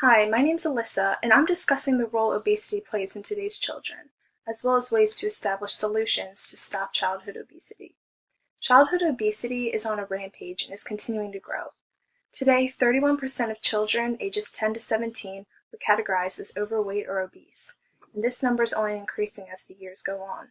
Hi, my name's Alyssa, and I'm discussing the role obesity plays in today's children, as well as ways to establish solutions to stop childhood obesity. Childhood obesity is on a rampage and is continuing to grow. Today, 31% of children ages 10 to 17 were categorized as overweight or obese, and this number is only increasing as the years go on.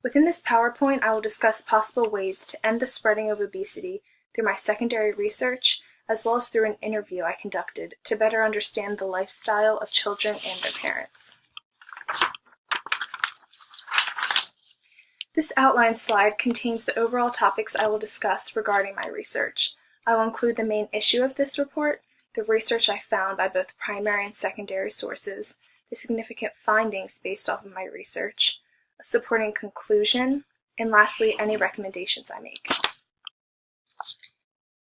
Within this PowerPoint, I will discuss possible ways to end the spreading of obesity through my secondary research, as well as through an interview I conducted to better understand the lifestyle of children and their parents. This outline slide contains the overall topics I will discuss regarding my research. I will include the main issue of this report, the research I found by both primary and secondary sources, the significant findings based off of my research, a supporting conclusion, and lastly, any recommendations I make.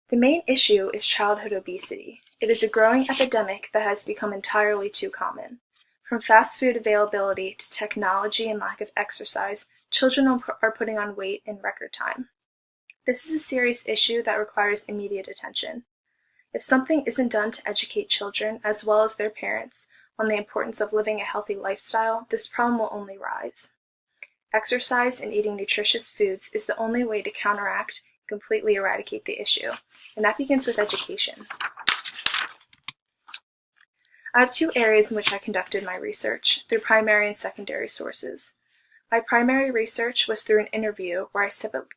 The main issue is childhood obesity. It is a growing epidemic that has become entirely too common. From fast food availability to technology and lack of exercise, children are putting on weight in record time. This is a serious issue that requires immediate attention. If something isn't done to educate children, as well as their parents, on the importance of living a healthy lifestyle, this problem will only rise. Exercise and eating nutritious foods is the only way to counteract and completely eradicate the issue, and that begins with education. I have two areas in which I conducted my research, through primary and secondary sources. My primary research was through an interview where I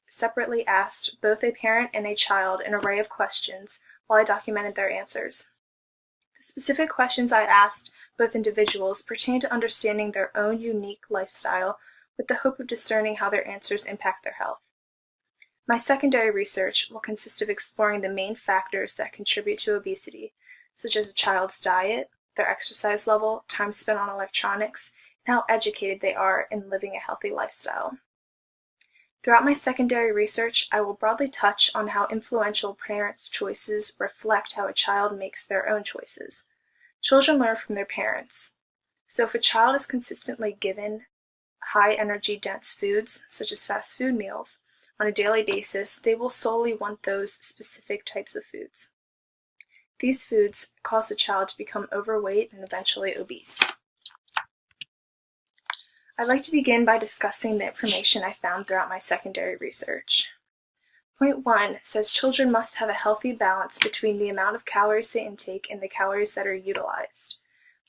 separately asked both a parent and a child an array of questions while I documented their answers. The specific questions I asked both individuals pertain to understanding their own unique lifestyle with the hope of discerning how their answers impact their health. My secondary research will consist of exploring the main factors that contribute to obesity, such as a child's diet, their exercise level, time spent on electronics, and how educated they are in living a healthy lifestyle. Throughout my secondary research, I will broadly touch on how influential parents' choices reflect how a child makes their own choices. Children learn from their parents. So if a child is consistently given high energy dense foods, such as fast food meals, on a daily basis, they will solely want those specific types of foods. These foods cause the child to become overweight and eventually obese. I'd like to begin by discussing the information I found throughout my secondary research. Point 1 says children must have a healthy balance between the amount of calories they intake and the calories that are utilized.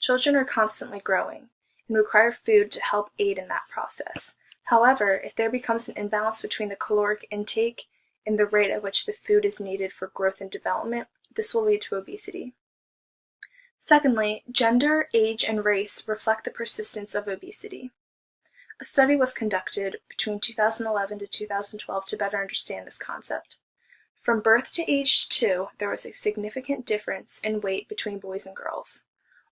Children are constantly growing and require food to help aid in that process. However, if there becomes an imbalance between the caloric intake and the rate at which the food is needed for growth and development, this will lead to obesity. Secondly, gender, age, and race reflect the persistence of obesity. A study was conducted between 2011 to 2012 to better understand this concept. From birth to age 2, there was a significant difference in weight between boys and girls.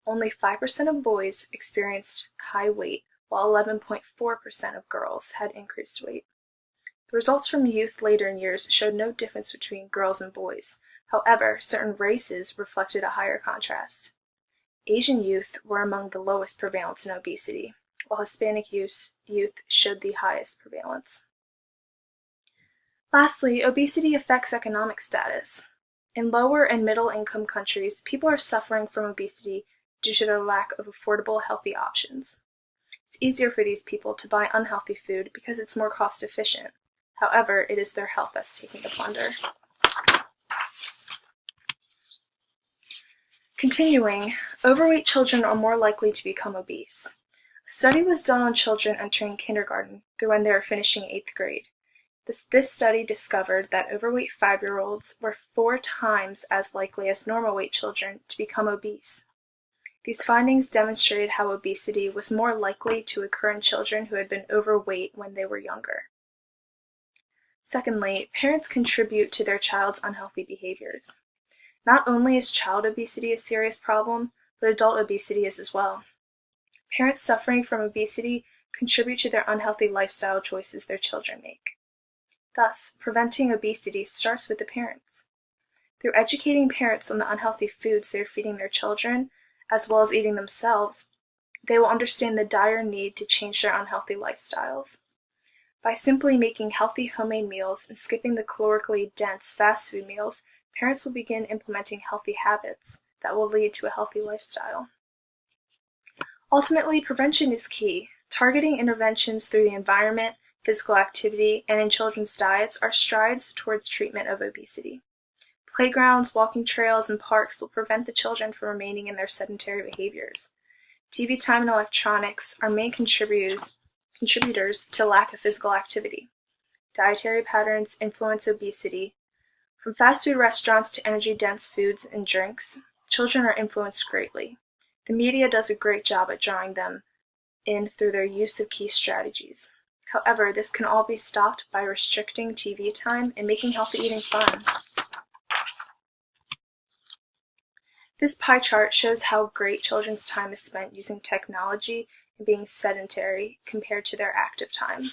Only 5% of boys experienced high weight, while 11.4% of girls had increased weight. The results from youth later in years showed no difference between girls and boys. However, certain races reflected a higher contrast. Asian youth were among the lowest prevalence in obesity, while Hispanic youth showed the highest prevalence. Lastly, obesity affects economic status. In lower and middle income countries, people are suffering from obesity due to their lack of affordable, healthy options. It's easier for these people to buy unhealthy food because it's more cost efficient. However, it is their health that's taking the plunder. Continuing, overweight children are more likely to become obese. A study was done on children entering kindergarten through when they were finishing 8th grade. This study discovered that overweight 5-year-olds were 4 times as likely as normal weight children to become obese. These findings demonstrated how obesity was more likely to occur in children who had been overweight when they were younger. Secondly, parents contribute to their child's unhealthy behaviors. Not only is child obesity a serious problem, but adult obesity is as well. Parents suffering from obesity contribute to their unhealthy lifestyle choices their children make. Thus, preventing obesity starts with the parents. Through educating parents on the unhealthy foods they're feeding their children, as well as eating themselves, they will understand the dire need to change their unhealthy lifestyles. By simply making healthy homemade meals and skipping the calorically dense fast food meals, parents will begin implementing healthy habits that will lead to a healthy lifestyle. Ultimately, prevention is key. Targeting interventions through the environment, physical activity, and in children's diets are strides towards treatment of obesity. Playgrounds, walking trails, and parks will prevent the children from remaining in their sedentary behaviors. TV time and electronics are main contributors to lack of physical activity. Dietary patterns influence obesity. From fast food restaurants to energy-dense foods and drinks, children are influenced greatly. The media does a great job at drawing them in through their use of key strategies. However, this can all be stopped by restricting TV time and making healthy eating fun. This pie chart shows how great children's time is spent using technology and being sedentary compared to their active time.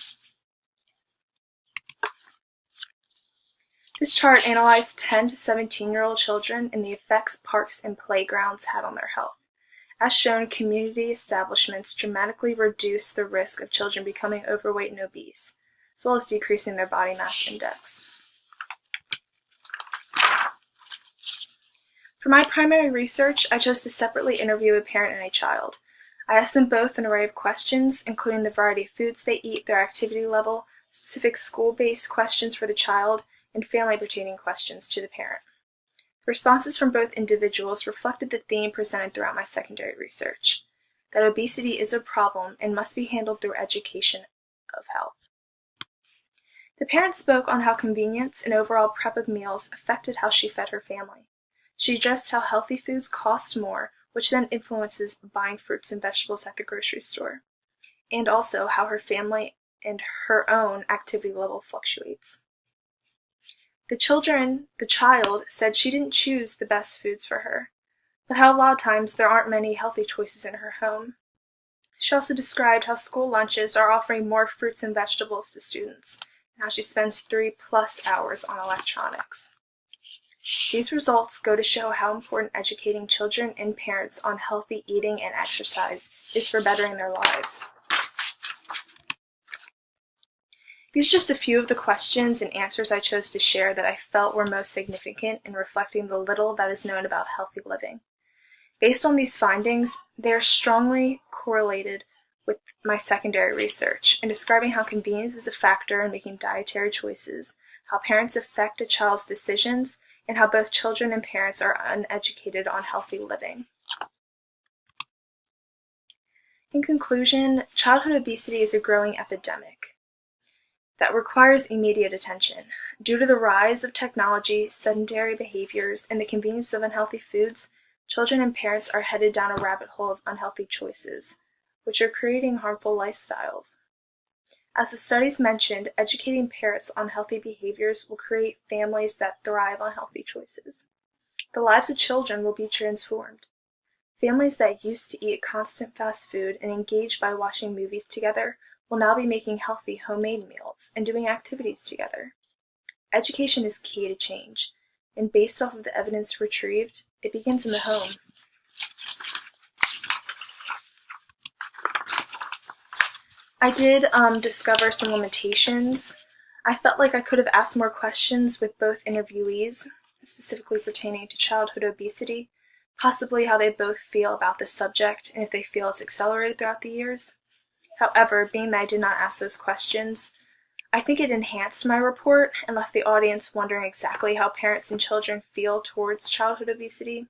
This chart analyzed 10 to 17-year-old children and the effects parks and playgrounds had on their health. As shown, community establishments dramatically reduce the risk of children becoming overweight and obese, as well as decreasing their body mass index. For my primary research, I chose to separately interview a parent and a child. I asked them both an array of questions, including the variety of foods they eat, their activity level, specific school-based questions for the child, and family-pertaining questions to the parent. The responses from both individuals reflected the theme presented throughout my secondary research, that obesity is a problem and must be handled through education of health. The parent spoke on how convenience and overall prep of meals affected how she fed her family. She addressed how healthy foods cost more, which then influences buying fruits and vegetables at the grocery store, and also how her family and her own activity level fluctuates. The child said she didn't choose the best foods for her, but how a lot of times there aren't many healthy choices in her home. She also described how school lunches are offering more fruits and vegetables to students, and how she spends 3+ hours on electronics. These results go to show how important educating children and parents on healthy eating and exercise is for bettering their lives. These are just a few of the questions and answers I chose to share that I felt were most significant in reflecting the little that is known about healthy living. Based on these findings, they are strongly correlated with my secondary research in describing how convenience is a factor in making dietary choices, how parents affect a child's decisions, and how both children and parents are uneducated on healthy living. In conclusion, childhood obesity is a growing epidemic that requires immediate attention. Due to the rise of technology, sedentary behaviors, and the convenience of unhealthy foods, children and parents are headed down a rabbit hole of unhealthy choices, which are creating harmful lifestyles. As the studies mentioned, educating parents on healthy behaviors will create families that thrive on healthy choices. The lives of children will be transformed. Families that used to eat constant fast food and engage by watching movies together will now be making healthy homemade meals and doing activities together. Education is key to change, and based off of the evidence retrieved, it begins in the home. I did discover some limitations. I felt like I could have asked more questions with both interviewees, specifically pertaining to childhood obesity, possibly how they both feel about the subject and if they feel it's accelerated throughout the years. However, being that I did not ask those questions, I think it enhanced my report and left the audience wondering exactly how parents and children feel towards childhood obesity.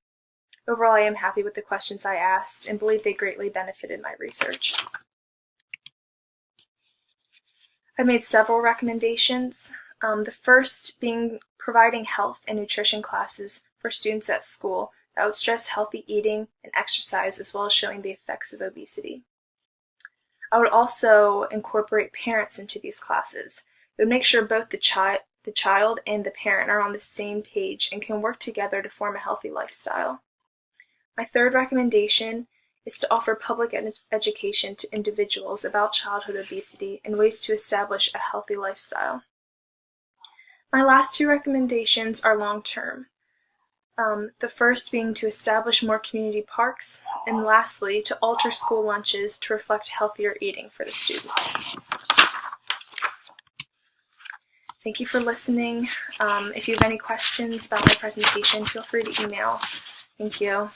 Overall, I am happy with the questions I asked and believe they greatly benefited my research. I made several recommendations, the first being providing health and nutrition classes for students at school that would stress healthy eating and exercise as well as showing the effects of obesity. I would also incorporate parents into these classes. It would make sure both the child and the parent are on the same page and can work together to form a healthy lifestyle. My third recommendation is to offer public education to individuals about childhood obesity and ways to establish a healthy lifestyle. My last two recommendations are long-term. The first being to establish more community parks, and lastly, to alter school lunches to reflect healthier eating for the students. Thank you for listening. If you have any questions about my presentation, feel free to email. Thank you.